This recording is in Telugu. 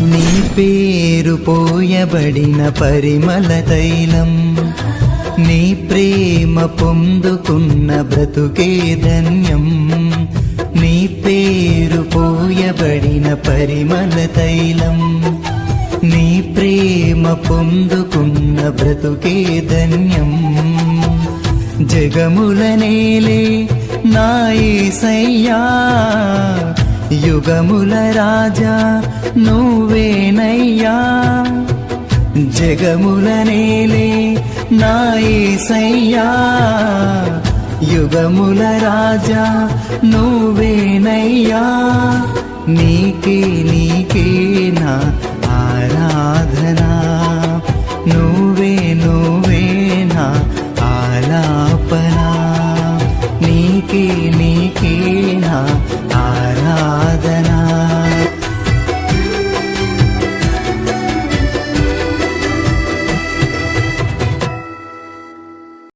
నీ పేరు పోయబడిన పరిమళ తైలం, నీ ప్రేమ పొందుకున్న బ్రతుకే ధన్యం. నీ పేరు పోయబడిన పరిమళ తైలం, నీ ప్రేమ పొందుకున్న బ్రతుకే ధన్యం. జగముల నేలే నా యేసయ్యా, యుగముల రాజా నువ్వేనయ్యా. జగముల నేలే నా యేసయ్యా, యుగముల రాజా నువ్వేనయ్యా. నీకే నీకే నా